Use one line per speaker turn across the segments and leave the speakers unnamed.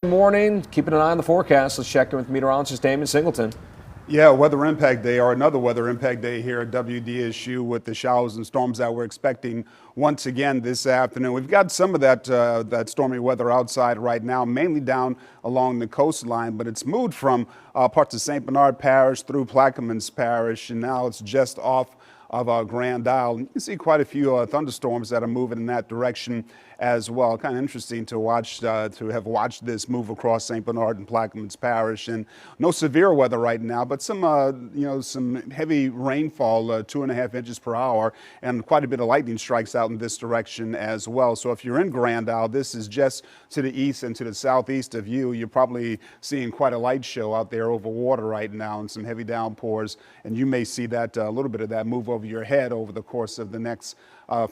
Morning, keeping an eye on the forecast. Let's check in with meteorologist Damon Singleton.
Yeah, weather impact day, or another weather impact day here at WDSU with the showers and storms that we're expecting once again this afternoon. We've got some of that stormy weather outside right now, mainly down along the coastline, but it's moved from parts of St. Bernard Parish through Plaquemines Parish, and now it's just off of Grand Isle. You can see quite a few thunderstorms that are moving in that direction as well. Kind of interesting to watch, to have watched this move across St. Bernard and Plaquemines Parish. And no severe weather right now, but some, some heavy rainfall, 2.5 inches per hour, and quite a bit of lightning strikes out in this direction as well. So if you're in Grand Isle, this is just to the east and to the southeast of you. You're probably seeing quite a light show out there over water right now and some heavy downpours. And you may see that a little bit of that move over your head over the course of the next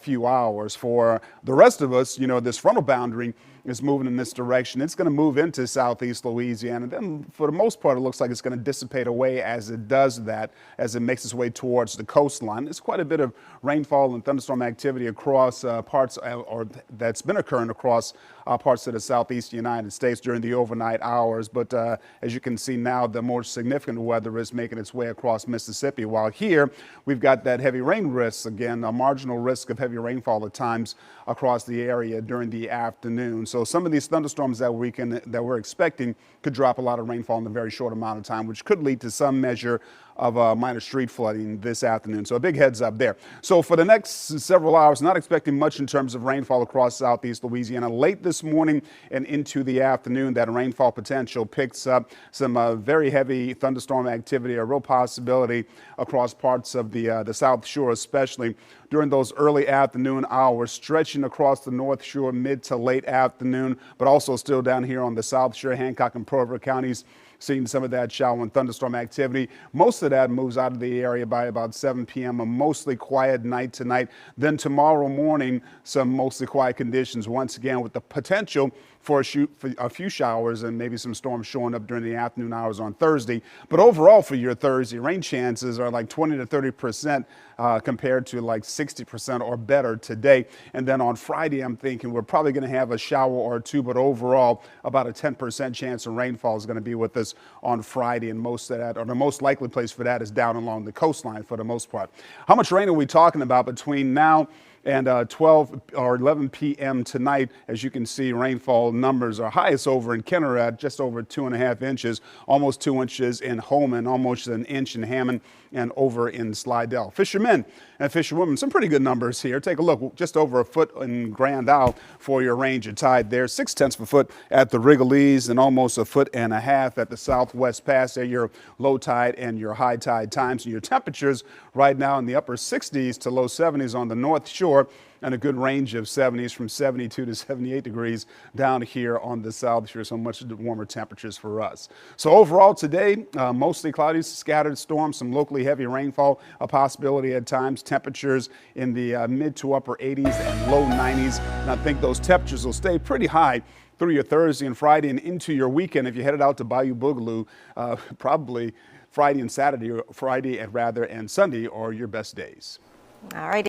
few hours. For the rest of us, this frontal boundary is moving in this direction. It's going to move into southeast Louisiana. Then for the most part, it looks like it's going to dissipate away as it does that, as it makes its way towards the coastline. There's quite a bit of rainfall and thunderstorm activity across parts, or that's been occurring across parts of the southeast United States during the overnight hours. But as you can see now, the more significant weather is making its way across Mississippi. While here, we've got that heavy rain risk, again, a marginal risk of heavy rainfall at times across the area during the afternoon. So some of these thunderstorms that we're expecting could drop a lot of rainfall in a very short amount of time, which could lead to some measure of minor street flooding this afternoon. So a big heads up there. So for the next several hours, not expecting much in terms of rainfall across southeast Louisiana. Late this morning and into the afternoon, that rainfall potential picks up. Some very heavy thunderstorm activity, a real possibility across parts of the South Shore, especially during those early afternoon hours, stretching across the North Shore mid to late afternoon, but also still down here on the South Shore, Hancock and Provo counties, seeing some of that shower and thunderstorm activity. Most of that moves out of the area by about 7 p.m. A mostly quiet night tonight. Then tomorrow morning, some mostly quiet conditions once again, with the potential for a few showers and maybe some storms showing up during the afternoon hours on Thursday. But overall for your Thursday, rain chances are like 20 to 30% compared to like 60% or better today. And then on Friday, I'm thinking we're probably going to have a shower or two, but overall about a 10% chance of rainfall is going to be with us on Friday. And most of that, or the most likely place for that, is down along the coastline for the most part. How much rain are we talking about between now and 12 or 11 p.m. tonight? As you can see, rainfall numbers are highest over in Kenner at just over 2.5 inches, almost 2 inches in Holman, almost an inch in Hammond, and over in Slidell. Fishermen and fisherwomen, some pretty good numbers here. Take a look, just over a foot in Grand Isle for your range of tide there, 0.6 of a foot at the Wrigley's, and almost 1.5 feet at the Southwest Pass. There, your low tide and your high tide times. And your temperatures right now in the upper 60s to low 70s on the North Shore, and a good range of 70s from 72 to 78 degrees down here on the South Shore, so much warmer temperatures for us. So overall today, mostly cloudy, scattered storms, some locally heavy rainfall, a possibility at times, temperatures in the mid to upper 80s and low 90s. And I think those temperatures will stay pretty high through your Thursday and Friday and into your weekend. If you headed out to Bayou Boogaloo, probably Friday and Sunday are your best days.
All right.